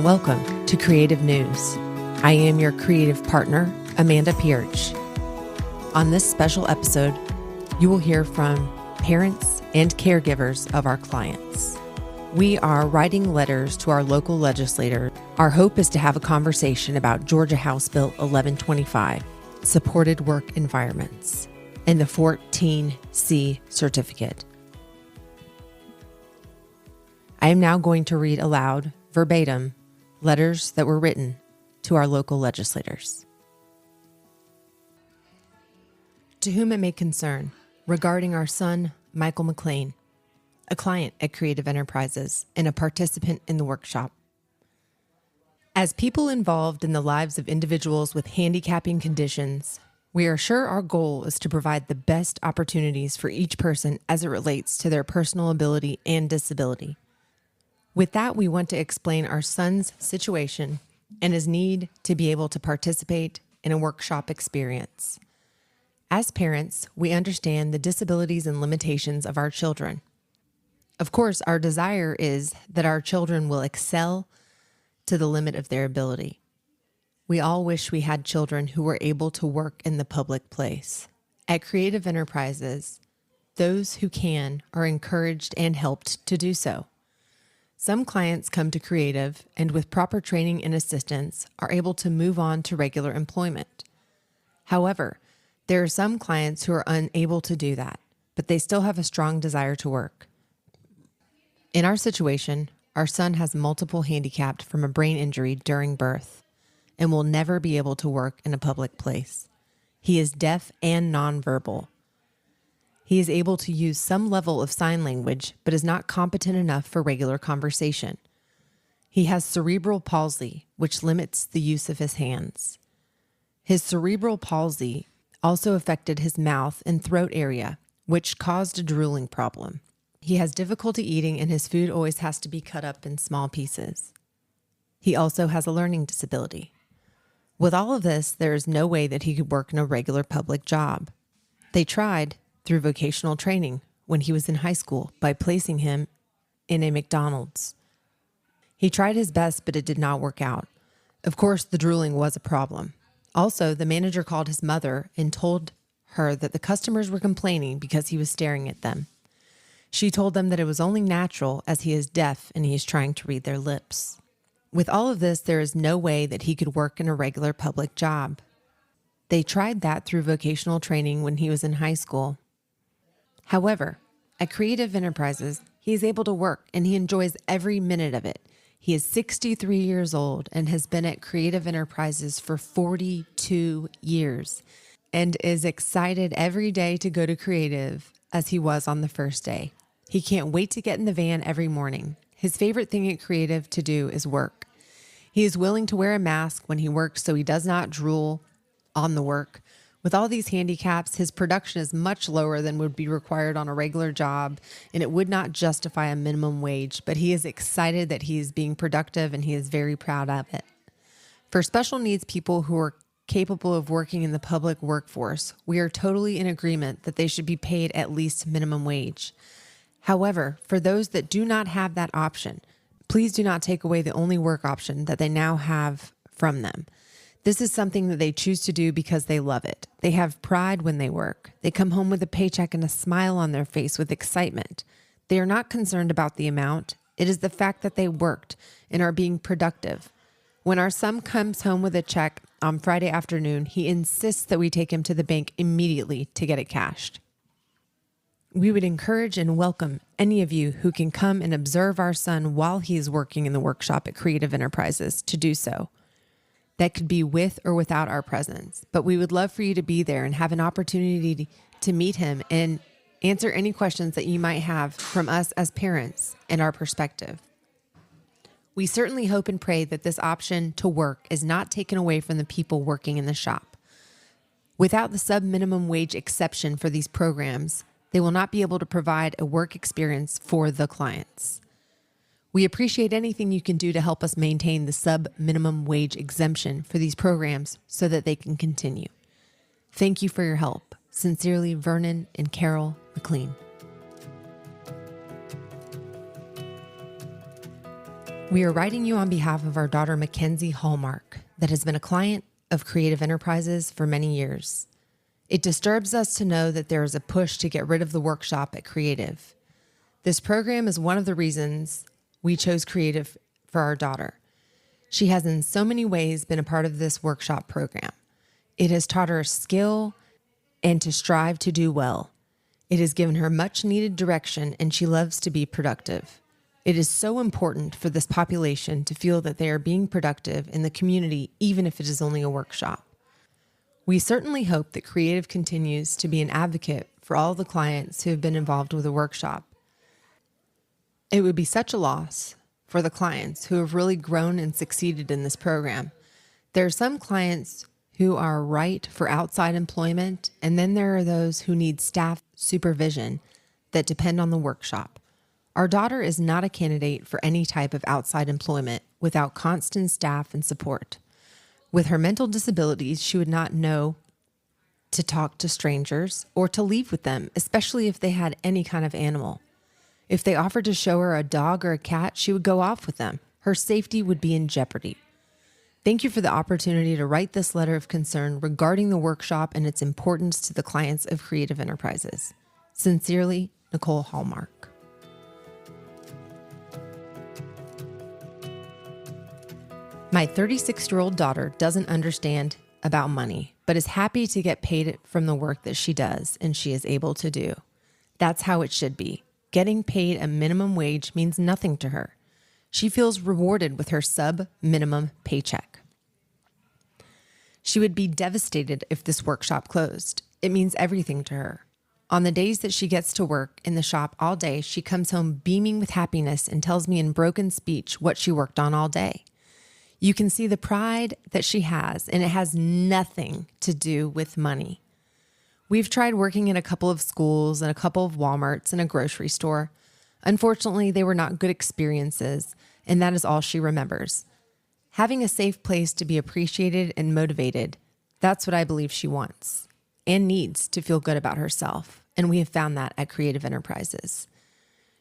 and welcome to Creative News. I am your creative partner, Amanda Pierch. On this special episode, you will hear from parents and caregivers of our clients. We are writing letters to our local legislators. Our hope is to have a conversation about Georgia House Bill 1125, supported work environments, and the 14C certificate. I am now going to read aloud, verbatim, letters that were written to our local legislators. To whom it may concern, regarding our son, Michael McLean, a client at Creative Enterprises and a participant in the workshop. As people involved in the lives of individuals with handicapping conditions, we are sure our goal is to provide the best opportunities for each person as it relates to their personal ability and disability. With that, we want to explain our son's situation and his need to be able to participate in a workshop experience. As parents, we understand the disabilities and limitations of our children. Of course, our desire is that our children will excel to the limit of their ability. We all wish we had children who were able to work in the public place. At Creative Enterprises, those who can are encouraged and helped to do so. Some clients come to Creative and with proper training and assistance are able to move on to regular employment. However, there are some clients who are unable to do that, but they still have a strong desire to work. In our situation, our son has multiple handicaps from a brain injury during birth and will never be able to work in a public place. He is deaf and nonverbal. He is able to use some level of sign language, but is not competent enough for regular conversation. He has cerebral palsy, which limits the use of his hands. His cerebral palsy also affected his mouth and throat area, which caused a drooling problem. He has difficulty eating and his food always has to be cut up in small pieces. He also has a learning disability. With all of this, there is no way that he could work in a regular public job. They tried through vocational training when he was in high school by placing him in a McDonald's. He tried his best, but it did not work out. Of course, the drooling was a problem. Also, the manager called his mother and told her that the customers were complaining because he was staring at them. She told them that it was only natural as he is deaf and he is trying to read their lips. With all of this, there is no way that he could work in a regular public job. They tried that through vocational training when he was in high school. However, at Creative Enterprises, he is able to work and he enjoys every minute of it. He is 63 years old and has been at Creative Enterprises for 42 years and is excited every day to go to Creative as he was on the first day. He can't wait to get in the van every morning. His favorite thing at Creative to do is work. He is willing to wear a mask when he works so he does not drool on the work. With all these handicaps, his production is much lower than would be required on a regular job, and it would not justify a minimum wage, but he is excited that he is being productive and he is very proud of it. For special needs people who are capable of working in the public workforce, we are totally in agreement that they should be paid at least minimum wage. However, for those that do not have that option, please do not take away the only work option that they now have from them. This is something that they choose to do because they love it. They have pride when they work. They come home with a paycheck and a smile on their face with excitement. They are not concerned about the amount. It is the fact that they worked and are being productive. When our son comes home with a check on Friday afternoon, he insists that we take him to the bank immediately to get it cashed. We would encourage and welcome any of you who can come and observe our son while he is working in the workshop at Creative Enterprises to do so. That could be with or without our presence, but we would love for you to be there and have an opportunity to meet him and answer any questions that you might have from us as parents and our perspective. We certainly hope and pray that this option to work is not taken away from the people working in the shop. Without the sub-minimum wage exception for these programs, they will not be able to provide a work experience for the clients. We appreciate anything you can do to help us maintain the sub-minimum wage exemption for these programs so that they can continue. Thank you for your help. Sincerely, Vernon and Carol McLean. We are writing you on behalf of our daughter, Mackenzie Hallmark, that has been a client of Creative Enterprises for many years. It disturbs us to know that there is a push to get rid of the workshop at Creative. This program is one of the reasons we chose Creative for our daughter. She has in so many ways been a part of this workshop program. It has taught her skill and to strive to do well. It has given her much needed direction, and she loves to be productive. It is so important for this population to feel that they are being productive in the community, even if it is only a workshop. We certainly hope that Creative continues to be an advocate for all the clients who have been involved with the workshop. It would be such a loss for the clients who have really grown and succeeded in this program. There are some clients who are right for outside employment, and then there are those who need staff supervision that depend on the workshop. Our daughter is not a candidate for any type of outside employment without constant staff and support. With her mental disabilities, she would not know to talk to strangers or to leave with them, especially if they had any kind of animal. If they offered to show her a dog or a cat, she would go off with them. Her safety would be in jeopardy. Thank you for the opportunity to write this letter of concern regarding the workshop and its importance to the clients of Creative Enterprises. Sincerely, Nicole Hallmark. My 36-year-old daughter doesn't understand about money, but is happy to get paid from the work that she does and she is able to do. That's how it should be. Getting paid a minimum wage means nothing to her. She feels rewarded with her sub-minimum paycheck. She would be devastated if this workshop closed. It means everything to her. On the days that she gets to work in the shop all day, she comes home beaming with happiness and tells me in broken speech what she worked on all day. You can see the pride that she has, and it has nothing to do with money. We've tried working in a couple of schools and a couple of Walmarts and a grocery store. Unfortunately, they were not good experiences, and that is all she remembers. Having a safe place to be appreciated and motivated, that's what I believe she wants and needs to feel good about herself, and we have found that at Creative Enterprises.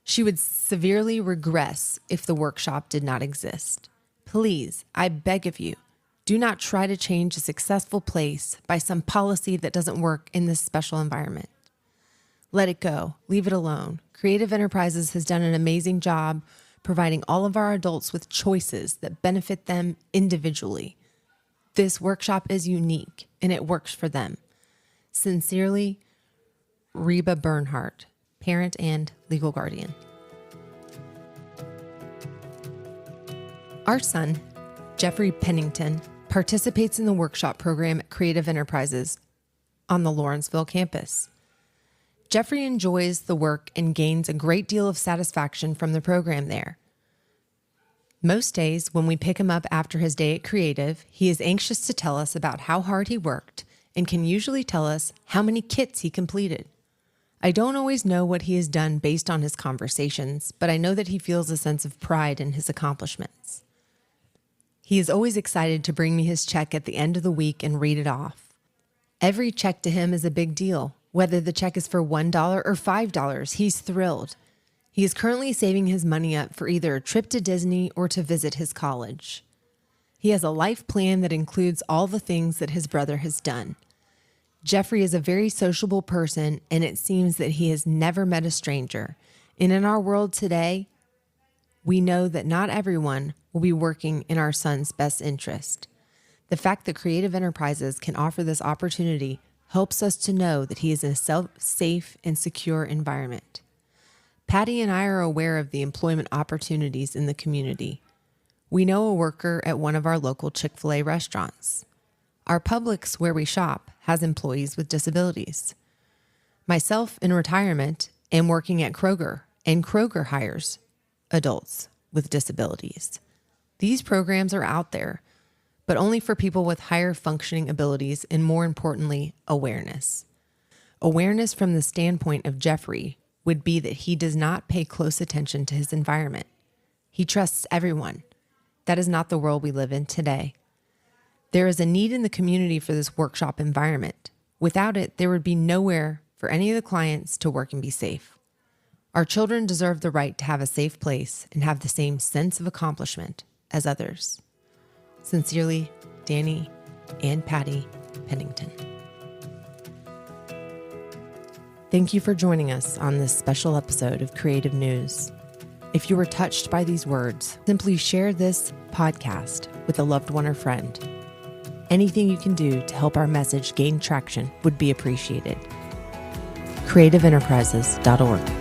She would severely regress if the workshop did not exist. Please, I beg of you, do not try to change a successful place by some policy that doesn't work in this special environment. Let it go. Leave it alone. Creative Enterprises has done an amazing job providing all of our adults with choices that benefit them individually. This workshop is unique, and it works for them. Sincerely, Reba Bernhardt, parent and legal guardian. Our son, Jeffrey Pennington, participates in the workshop program at Creative Enterprises on the Lawrenceville campus. Jeffrey enjoys the work and gains a great deal of satisfaction from the program there. Most days, when we pick him up after his day at Creative, he is anxious to tell us about how hard he worked and can usually tell us how many kits he completed. I don't always know what he has done based on his conversations, but I know that he feels a sense of pride in his accomplishments. He is always excited to bring me his check at the end of the week and read it off. Every check to him is a big deal. Whether the check is for $1 or $5, he's thrilled. He is currently saving his money up for either a trip to Disney or to visit his college. He has a life plan that includes all the things that his brother has done. Jeffrey is a very sociable person, and it seems that he has never met a stranger. And in our world today, we know that not everyone will be working in our son's best interest. The fact that Creative Enterprises can offer this opportunity helps us to know that he is in a safe and secure environment. Patty and I are aware of the employment opportunities in the community. We know a worker at one of our local Chick-fil-A restaurants. Our Publix, where we shop, has employees with disabilities. Myself, in retirement, am working at Kroger, and Kroger hires adults with disabilities. These programs are out there, but only for people with higher functioning abilities and, more importantly, awareness. Awareness from the standpoint of Jeffrey would be that he does not pay close attention to his environment. He trusts everyone. That is not the world we live in today. There is a need in the community for this workshop environment. Without it, there would be nowhere for any of the clients to work and be safe. Our children deserve the right to have a safe place and have the same sense of accomplishment as others. Sincerely, Danny and Patty Pennington. Thank you for joining us on this special episode of Creative News. If you were touched by these words, simply share this podcast with a loved one or friend. Anything you can do to help our message gain traction would be appreciated. creativeenterprises.org